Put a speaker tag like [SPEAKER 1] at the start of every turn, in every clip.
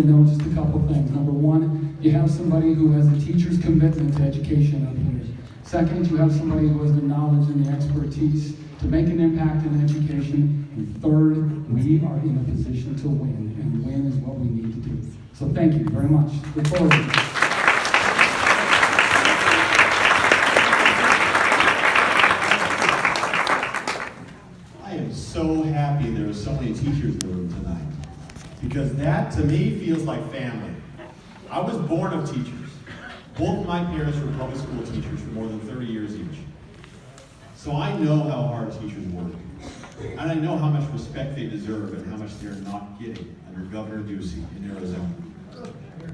[SPEAKER 1] to know just a couple things. Number one, you have somebody who has a teacher's commitment to education up here. Second, you have somebody who has the knowledge and the expertise to make an impact in education. And third, we are in a position to win, and win is what we need to do. So thank you very much. Look forward to it.
[SPEAKER 2] So happy there are so many teachers in the room tonight, because that to me feels like family. I was born of teachers. Both my parents were public school teachers for more than 30 years each. So I know how hard teachers work, and I know how much respect they deserve and how much they're not getting under Governor Ducey in Arizona.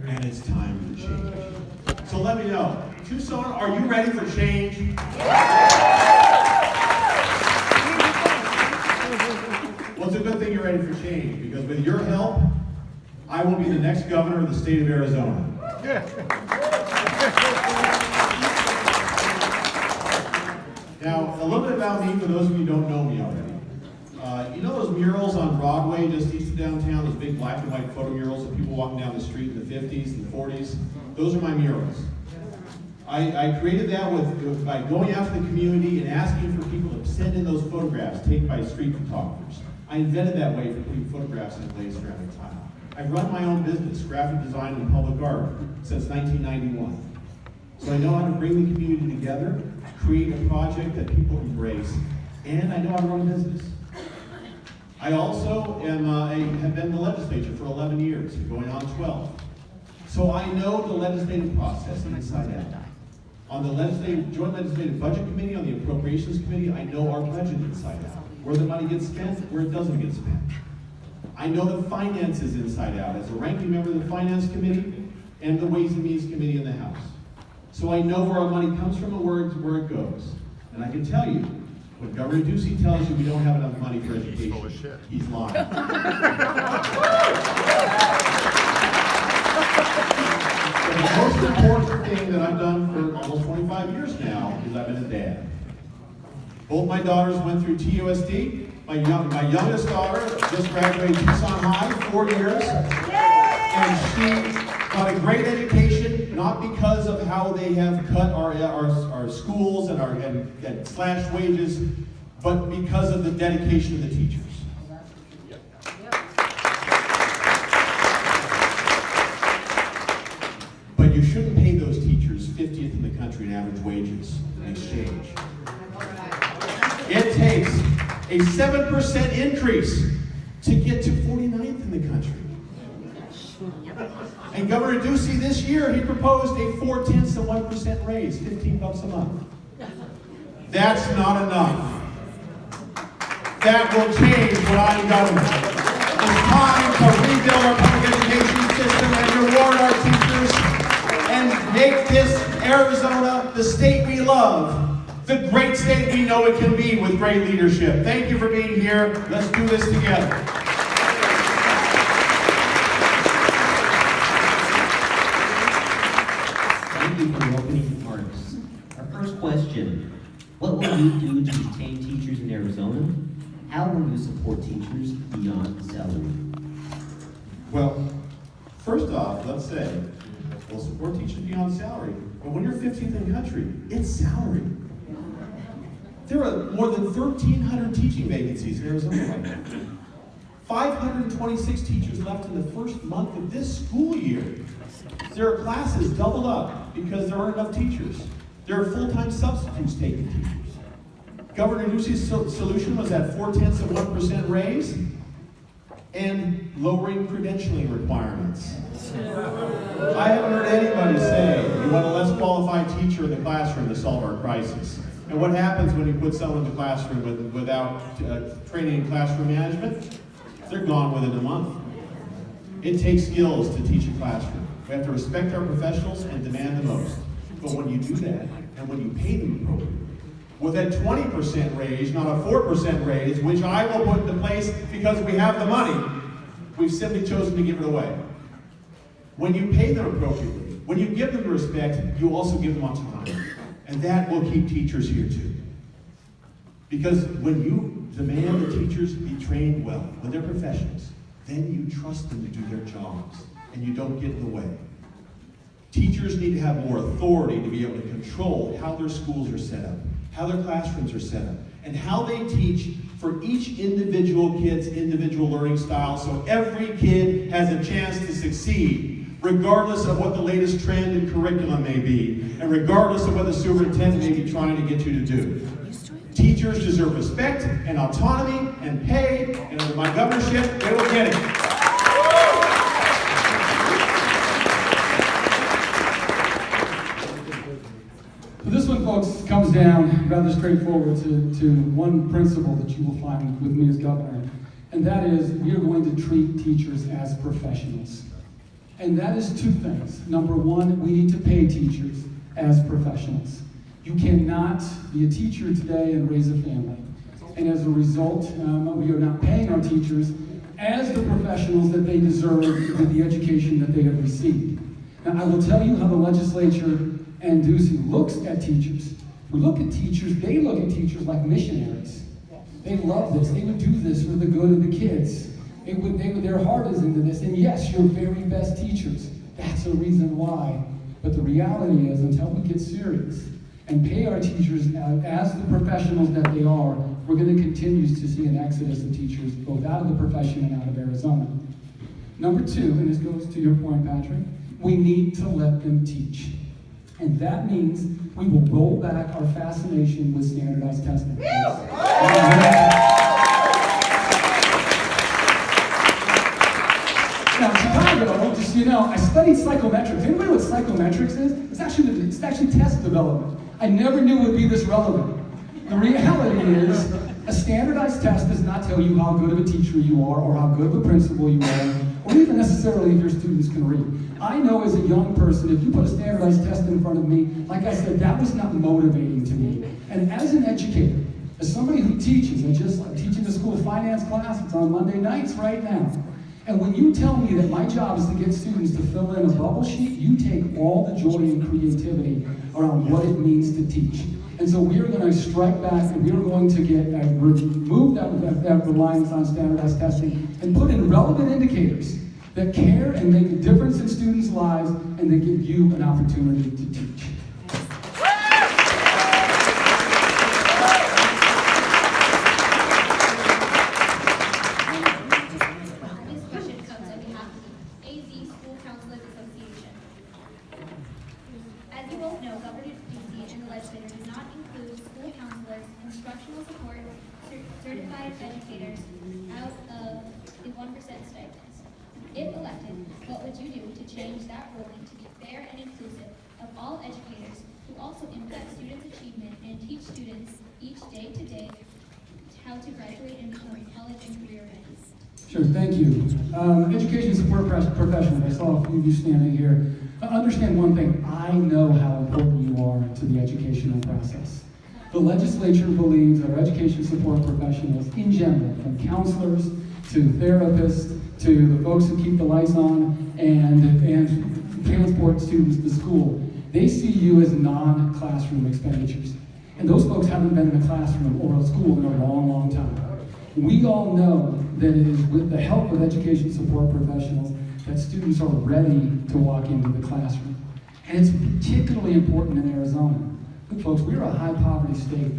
[SPEAKER 2] And it's time to change. So let me know, Tucson, are you ready for change? Well, it's a good thing you're ready for change, because with your help, I will be the next governor of the state of Arizona. Now, a little bit about me for those of you who don't know me already. You know those murals on Broadway just east of downtown, those big black and white photo murals of people walking down the street in the 50s and the 40s? Those are my murals. I created that by going out to the community and asking for people to send in those photographs taken by street photographers. I invented that way for putting photographs in glazed ceramic tile. I've run my own business, graphic design and public art, since 1991. So I know how to bring the community together, create a project that people embrace, and I know how to run a business. I also have been in the legislature for 11 years, going on 12. So I know the legislative process inside out. On the Joint Legislative Budget Committee, on the Appropriations Committee, I know our budget inside out. Where the money gets spent, where it doesn't get spent. I know the finances inside out as a ranking member of the Finance Committee and the Ways and Means Committee in the House. So I know where our money comes from and where it goes. And I can tell you, when Governor Ducey tells you we don't have enough money for education, he's lying. The most important thing that I've done for almost 25 years now is I've been a dad. Both my daughters went through TUSD. My youngest daughter just graduated Tucson High, 4 years. And she got a great education, not because of how they have cut our schools and slashed wages, but because of the dedication of the teachers. But you shouldn't pay those teachers 50th in the country in average wages in exchange. It takes a 7% increase to get to 49th in the country. And Governor Ducey this year, he proposed a 0.4% raise, $15 a month. That's not enough. That will change when I'm governor. It's time to rebuild our public education system and reward our teachers and make this Arizona the state we love, the great state we know it can be with great leadership. Thank you for being here. Let's do this together.
[SPEAKER 3] Thank you for the opening remarks. Our first question, what will you do to retain teachers in Arizona? How will you support teachers beyond salary?
[SPEAKER 2] Well, first off, let's say we'll support teachers beyond salary, but when you're 15th in the country, it's salary. There are more than 1,300 teaching vacancies in Arizona right now. 526 teachers left in the first month of this school year. There are classes doubled up because there aren't enough teachers. There are full-time substitutes taking teachers. Governor Ducey's solution was that 0.4% raise and lowering credentialing requirements. I haven't heard anybody say you want a less qualified teacher in the classroom to solve our crisis. And what happens when you put someone in the classroom without training in classroom management? They're gone within a month. It takes skills to teach a classroom. We have to respect our professionals and demand the most. But when you do that, and when you pay them appropriately, with a 20% raise, not a 4% raise, which I will put into place because we have the money, we've simply chosen to give it away. When you pay them appropriately, when you give them respect, you also give them autonomy. And that will keep teachers here too. Because when you demand that teachers be trained well, when they're professionals, then you trust them to do their jobs. and you don't get in the way. Teachers need to have more authority to be able to control how their schools are set up, how their classrooms are set up, and how they teach for each individual kid's individual learning style, so every kid has a chance to succeed, regardless of what the latest trend in curriculum may be, and regardless of what the superintendent may be trying to get you to do. Teachers deserve respect and autonomy and pay, and under my governorship, they will get it.
[SPEAKER 1] So this one, folks, comes down rather straightforward to one principle that you will find with me as governor, and that is we are going to treat teachers as professionals. And that is two things. Number one, we need to pay teachers as professionals. You cannot be a teacher today and raise a family. And as a result, we are not paying our teachers as the professionals that they deserve with the education that they have received. Now, I will tell you how the legislature and Ducey looks at teachers. We look at teachers, they look at teachers like missionaries. They love this. They would do this for the good of the kids. Their heart is into this. And yes, your very best teachers. That's a reason why. But the reality is, until we get serious and pay our teachers as the professionals that they are, we're going to continue to see an exodus of teachers both out of the profession and out of Arizona. Number two, and this goes to your point, Patrick, we need to let them teach. And that means we will roll back our fascination with standardized testing. Now, in Chicago, just so you know, I studied psychometrics. Anybody know what psychometrics is? It's actually test development. I never knew it would be this relevant. The reality is, a standardized test does not tell you how good of a teacher you are, or how good of a principal you are, or even necessarily if your students can read. I know as a young person, if you put a standardized test in front of me, like I said, that was not motivating to me. And as an educator, as somebody who teaches, and just like teaching a school finance class, it's on Monday nights right now. And when you tell me that my job is to get students to fill in a bubble sheet, you take all the joy and creativity around what it means to teach. And so we are going to strike back, and we are going to remove that reliance on standardized testing and put in relevant indicators that care and make a difference in students' lives, and that give you an opportunity to teach.
[SPEAKER 4] Certified educators out of the 1% stipends. If elected, what would you do to change that ruling to be fair and inclusive of all educators who also impact students' achievement and teach students each day to day how to graduate and become college and career ready?
[SPEAKER 1] Sure, thank you. Education support professionals, I saw a few of you standing here. Understand one thing, I know how important you are to the educational process. The legislature believes that our education support professionals in general, from counselors to therapists to the folks who keep the lights on and transport students to school, they see you as non-classroom expenditures. And those folks haven't been in a classroom or a school in a long, long time. We all know that it is with the help of education support professionals that students are ready to walk into the classroom. And it's particularly important in Arizona. Look, folks, we're a high poverty state.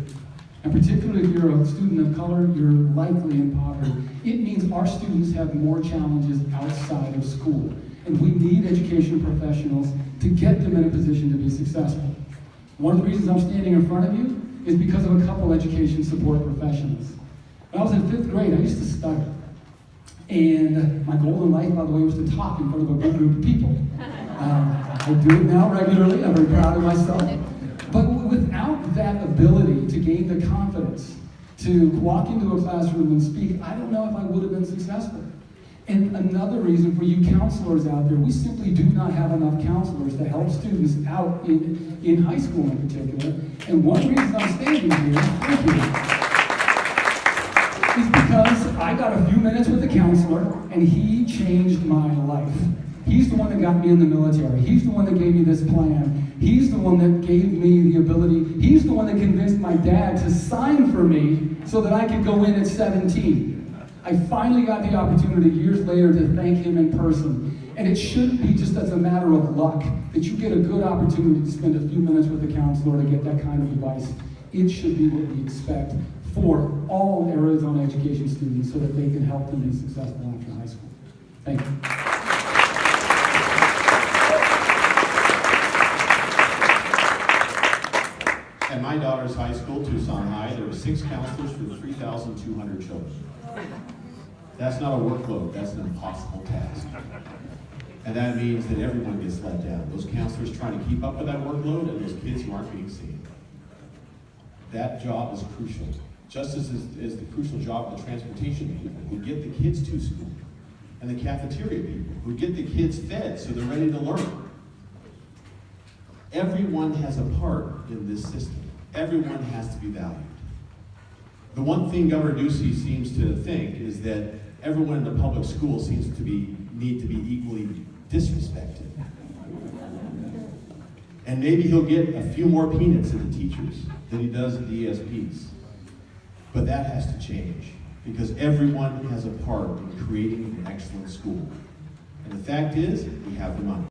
[SPEAKER 1] And particularly if you're a student of color, you're likely in poverty. It means our students have more challenges outside of school. And we need education professionals to get them in a position to be successful. One of the reasons I'm standing in front of you is because of a couple education support professionals. When I was in 5th grade, I used to study. And my goal in life, by the way, was to talk in front of a big group of people. I do it now regularly. I'm very proud of myself. But without that ability to gain the confidence to walk into a classroom and speak, I don't know if I would have been successful. And another reason for you counselors out there, we simply do not have enough counselors to help students out in high school in particular. And one reason I'm standing here, thank you, is because I got a few minutes with a counselor and he changed my life. He's the one that got me in the military. He's the one that gave me this plan. He's the one that gave me the ability. He's the one that convinced my dad to sign for me so that I could go in at 17. I finally got the opportunity years later to thank him in person. And it shouldn't be just as a matter of luck that you get a good opportunity to spend a few minutes with a counselor to get that kind of advice. It should be what we expect for all Arizona education students so that they can help them be successful after high school. Thank you.
[SPEAKER 2] At my daughter's high school, Tucson High, there were 6 counselors for 3,200 children. That's not a workload, that's an impossible task. And that means that everyone gets let down. Those counselors trying to keep up with that workload and those kids who aren't being seen. That job is crucial. Just as is the crucial job of the transportation people who get the kids to school, and the cafeteria people who get the kids fed so they're ready to learn. Everyone has a part in this system. Everyone has to be valued. The one thing Governor Ducey seems to think is that everyone in the public school seems to need to be equally disrespected. And maybe he'll get a few more peanuts at the teachers than he does at the ESPs. But that has to change, because everyone has a part in creating an excellent school. And the fact is, we have the money.